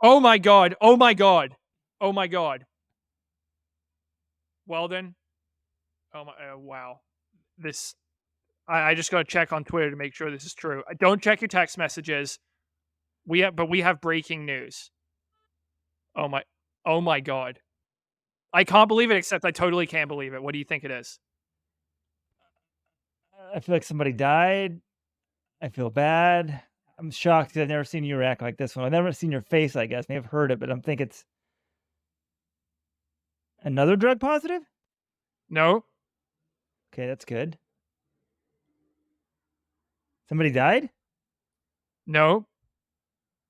Oh my god. Oh my god. Oh my god. Well then. Oh my. Wow. This. I just got to check on Twitter to make sure this is true. Don't check your text messages. We have breaking news. Oh my. Oh my god. I can't believe it. Except I totally can't believe it. What do you think it is? I feel like somebody died. I feel bad. I'm shocked 'cause I've never seen you react like this one. I've never seen your face, I guess. Maybe I've heard it, but I'm thinking it's another drug positive? No. Okay, that's good. Somebody died? No.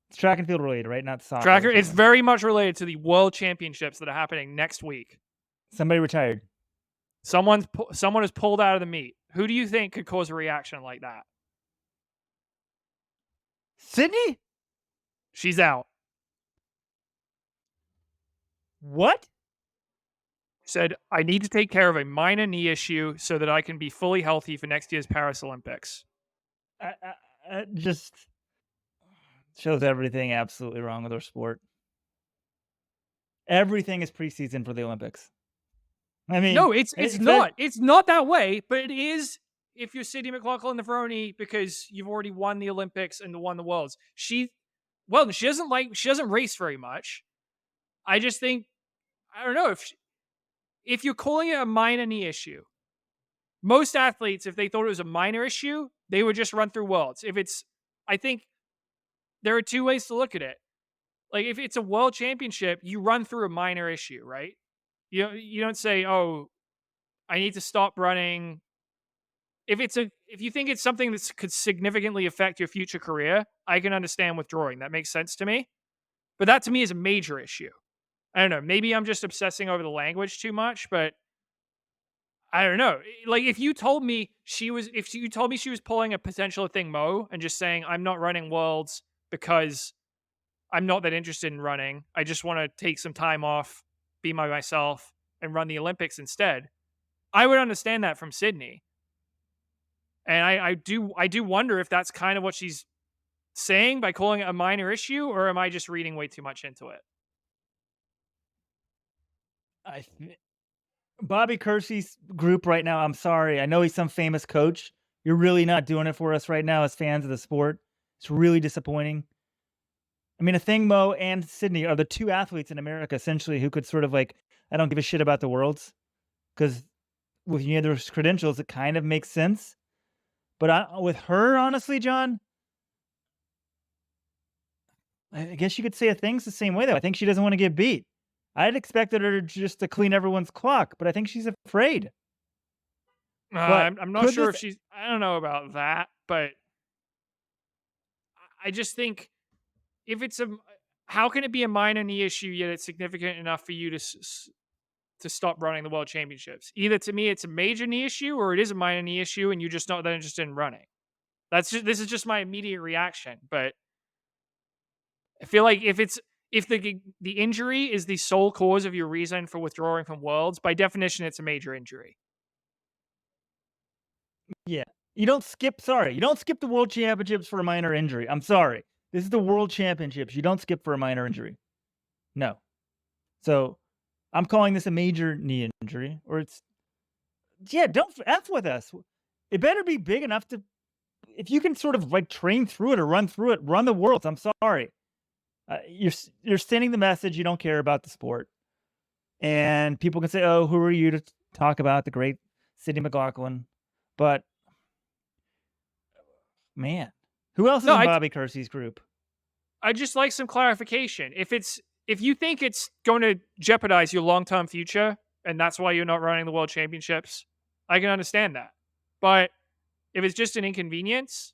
It's track and field related, right? Not soccer or Tracker. It's something. very much related to the World Championships that are happening next week. Somebody retired. Someone is pulled out of the meet. Who do you think could cause a reaction like that? Sydney? She's out. What? Said, I need to take care of a minor knee issue so that I can be fully healthy for next year's Paris Olympics. Just shows everything absolutely wrong with our sport. Everything is preseason for the Olympics. I mean, No, it's if that not. It's not that way, but it is if you're Sydney McLaughlin-Levrone because you've already won the Olympics and won the Worlds. She doesn't race very much. I just think I don't know if you're calling it a minor knee issue. Most athletes, if they thought it was a minor issue, they would just run through Worlds. I think there are two ways to look at it. Like if it's a World Championship, you run through a minor issue, right? You don't say, "Oh, I need to stop running." If you think it's something that could significantly affect your future career, I can understand withdrawing. That makes sense to me. But that to me is a major issue. I don't know. Maybe I'm just obsessing over the language too much, but I don't know. Like if you told me she was pulling a potential thing Mo and just saying I'm not running worlds because I'm not that interested in running. I just want to take some time off, be myself, and run the Olympics instead. I would understand that from Sydney. And I do wonder if that's kind of what she's saying by calling it a minor issue, or am I just reading way too much into it? I th Bobby Kersey's group right now, I'm sorry. I know he's some famous coach. You're really not doing it for us right now as fans of the sport. It's really disappointing. I mean, Mo and Sydney are the two athletes in America essentially who could sort of like, I don't give a shit about the worlds because with neither credentials, it kind of makes sense. But with her, honestly, John, I guess you could say a thing's the same way though. I think she doesn't want to get beat. I'd expected her just to clean everyone's clock, but I think she's afraid. But I'm not could sure this if she's. I don't know about that, but I just think if it's a, how can it be a minor knee issue yet it's significant enough for you to stop running the world championships? Either to me it's a major knee issue or it is a minor knee issue and you're just not that interested in running. This is just my immediate reaction, but I feel like if the injury is the sole cause of your reason for withdrawing from worlds, by definition it's a major injury. Yeah. You don't skip the world championships for a minor injury. I'm sorry. This is the world championships. You don't skip for a minor injury. No. So I'm calling this a major knee injury, or don't F with us. It better be big enough to, if you can sort of like train through it or run through it, run the worlds. I'm sorry. You're sending the message you don't care about the sport. And people can say, oh, who are you to talk about the great Sydney McLaughlin? But man, who else is No, in Bobby Kersey's group? I just like some clarification. If you think it's going to jeopardize your long term future, and that's why you're not running the world championships, I can understand that. But if it's just an inconvenience,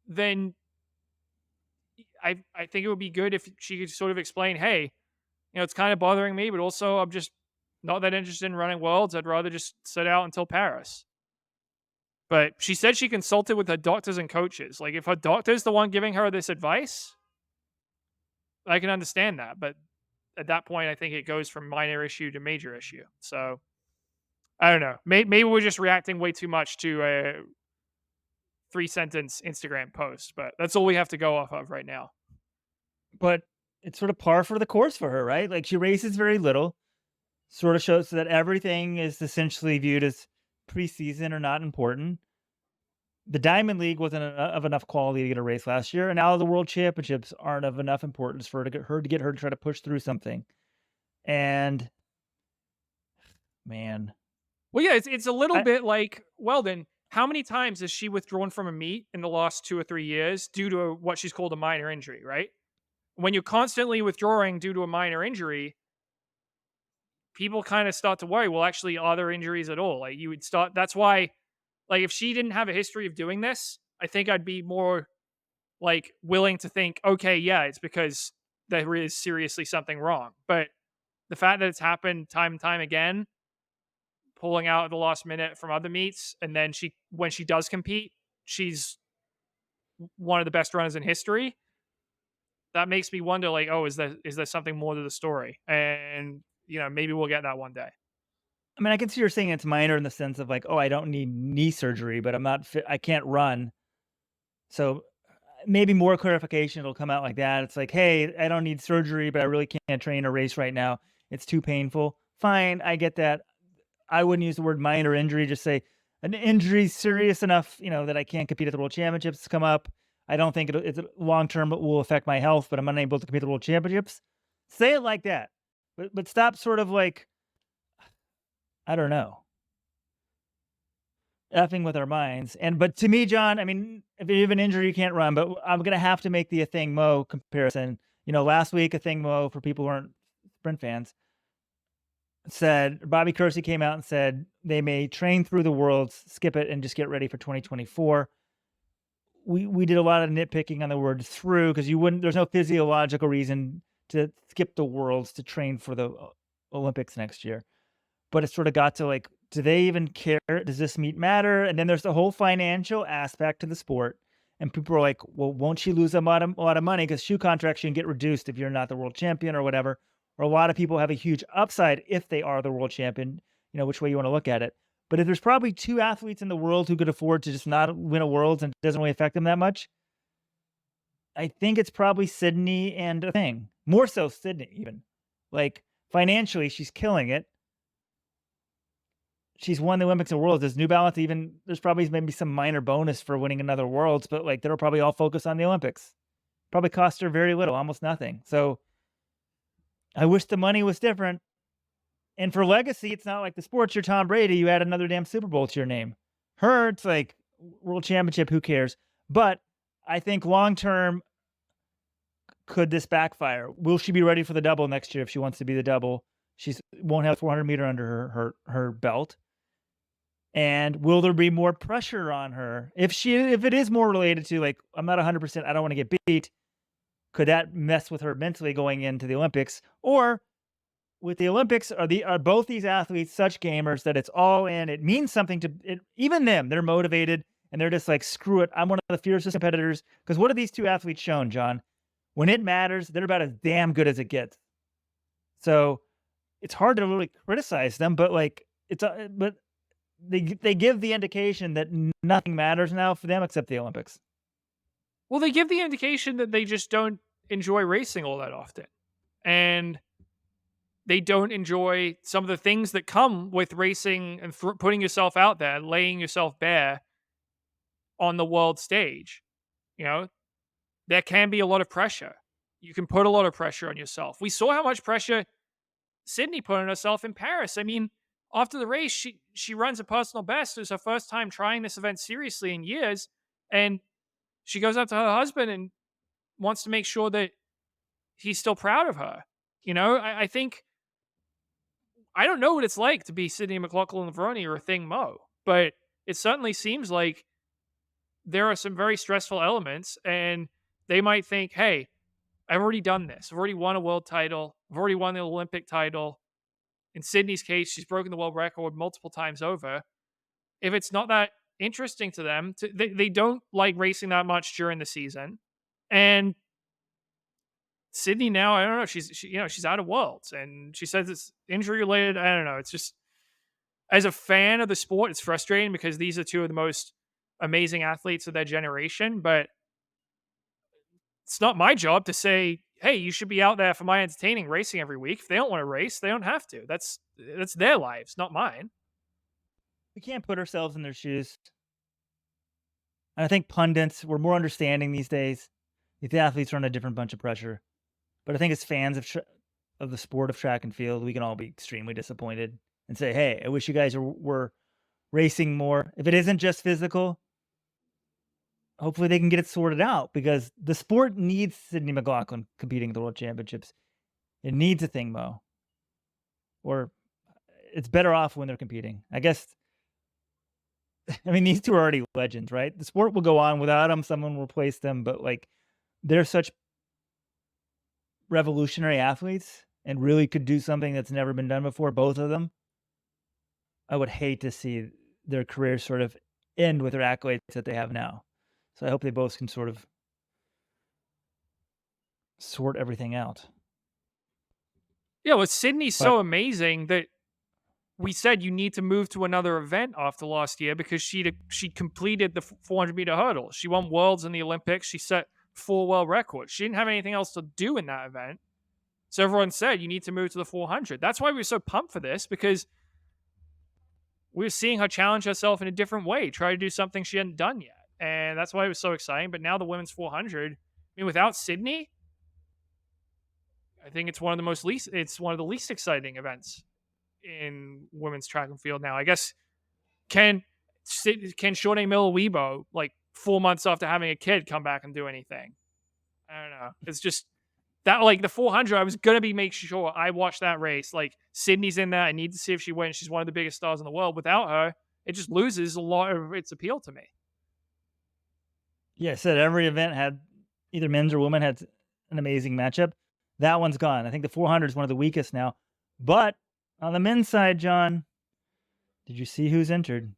then I think it would be good if she could sort of explain, hey, it's kind of bothering me, but also I'm just not that interested in running worlds. I'd rather just sit out until Paris. But she said she consulted with her doctors and coaches. Like if her doctor's the one giving her this advice, I can understand that. But at that point, I think it goes from minor issue to major issue. So I don't know. Maybe we're just reacting way too much to a 3-sentence Instagram post, but that's all we have to go off of right now. But it's sort of par for the course for her, right? Like she races very little, sort of shows that everything is essentially viewed as preseason or not important. The Diamond League wasn't of enough quality to get a race last year, and now the World Championships aren't of enough importance for her to try to push through something. And man, Well, yeah, it's a little I bit like, well, then, how many times has she withdrawn from a meet in the last 2 or 3 years due to what she's called a minor injury, right? When you're constantly withdrawing due to a minor injury, people kind of start to worry, well, actually, are there injuries at all? Like, you would start that's why, like, if she didn't have a history of doing this, I think I'd be more, like, willing to think, "Okay, yeah, it's because there is seriously something wrong." But the fact that it's happened time and time again, pulling out at the last minute from other meets, and then when she does compete, she's one of the best runners in history. That makes me wonder, like, oh, is there something more to the story? And maybe we'll get that one day. I mean, I can see you're saying it's minor in the sense of like, oh, I don't need knee surgery, but I'm not fit. I can't run. So maybe more clarification will come out like that. It's like, hey, I don't need surgery, but I really can't train a race right now. It's too painful. Fine, I get that. I wouldn't use the word minor injury. Just say an injury serious enough, that I can't compete at the World Championships come up. I don't think it's long term. It will affect my health, but I'm unable to compete at the World Championships. Say it like that, but stop sort of like I don't know, effing with our minds. And but to me, John, I mean, if you have an injury, you can't run. But I'm gonna have to make the Athing Mo comparison. Last week Athing Mo, for people who aren't sprint fans, said Bobby Kersey came out and said they may train through the worlds, skip it, and just get ready for 2024. We did a lot of nitpicking on the word through because you wouldn't. There's no physiological reason to skip the worlds to train for the Olympics next year. But it sort of got to like, do they even care? Does this meet matter? And then there's the whole financial aspect to the sport. And people are like, well, won't she lose a lot of money? Because shoe contracts can get reduced if you're not the world champion or whatever. Or a lot of people have a huge upside if they are the world champion, which way you want to look at it. But if there's probably two athletes in the world who could afford to just not win a worlds and it doesn't really affect them that much, I think it's probably Sydney and a thing. More so Sydney, even. Like financially, she's killing it. She's won the Olympics and Worlds. Does New Balance even there's probably maybe some minor bonus for winning another Worlds, but, like, they'll probably all focus on the Olympics. Probably cost her very little, almost nothing. So, I wish the money was different. And for legacy, it's not like the sports, you're Tom Brady, you add another damn Super Bowl to your name. Her, it's like, world championship, who cares? But I think long term, could this backfire? Will she be ready for the double next year if she wants to be the double? She's won't have 400-meter under her belt. And will there be more pressure on her? If it is more related to like, I'm not 100%, I don't want to get beat, could that mess with her mentally going into the Olympics? Or with the Olympics, are both these athletes such gamers that it's all in? It means something to it, even them. They're motivated and they're just like, screw it. I'm one of the fiercest competitors. Because what have these two athletes shown, John? When it matters, they're about as damn good as it gets. So it's hard to really criticize them, but like but they give the indication that nothing matters now for them except the Olympics. Well, they give the indication that they just don't enjoy racing all that often. And they don't enjoy some of the things that come with racing and putting yourself out there, laying yourself bare on the world stage. You know, there can be a lot of pressure. You can put a lot of pressure on yourself. We saw how much pressure Sydney put on herself in Paris. I mean, after the race, she runs a personal best. It was her first time trying this event seriously in years, and she goes up to her husband and wants to make sure that he's still proud of her. I think I don't know what it's like to be Sydney McLaughlin-Levrone or Athing Mo, but it certainly seems like there are some very stressful elements, and they might think, "Hey, I've already done this. I've already won a world title. I've already won the Olympic title." In Sydney's case, she's broken the world record multiple times over. If it's not that interesting to them, they don't like racing that much during the season. And Sydney now, I don't know, she's out of worlds, and she says it's injury related. I don't know. It's just, as a fan of the sport, it's frustrating because these are two of the most amazing athletes of their generation. But it's not my job to say, hey, you should be out there for my entertaining racing every week. If they don't want to race, they don't have to. That's their lives, not mine. We can't put ourselves in their shoes. And I think pundits, we're more understanding these days. These athletes are under a different bunch of pressure. But I think as fans of the sport of track and field, we can all be extremely disappointed and say, "Hey, I wish you guys were racing more." If it isn't just physical, hopefully they can get it sorted out because the sport needs Sydney McLaughlin competing at the World Championships. It needs a thing, Mo. Or it's better off when they're competing. I guess. I mean, these two are already legends, right? The sport will go on without them. Someone will replace them, but like they're such revolutionary athletes and really could do something that's never been done before, both of them. I would hate to see their careers sort of end with their accolades that they have now. So I hope they both can sort of sort everything out. Yeah, well, Sydney's But so amazing that we said you need to move to another event after last year because she completed the 400-meter hurdle. She won worlds in the Olympics. She set 4 world records. She didn't have anything else to do in that event. So everyone said you need to move to the 400. That's why we were so pumped for this, because we were seeing her challenge herself in a different way, try to do something she hadn't done yet. And that's why it was so exciting. But now the women's 400, I mean, without Sydney, I think it's one of the least exciting events in women's track and field now. I guess can Shawnee Miller-Weibo, like 4 months after having a kid, come back and do anything? I don't know. It's just that, like, the 400, I was gonna be make sure I watch that race. Like, Sydney's in there. I need to see if she wins. She's one of the biggest stars in the world. Without her, it just loses a lot of its appeal to me. yeah, I said every event had either men's or women had an amazing matchup. That one's gone. I think the 400 is one of the weakest now. But on the men's side, John, did you see who's entered?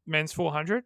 Men's 400.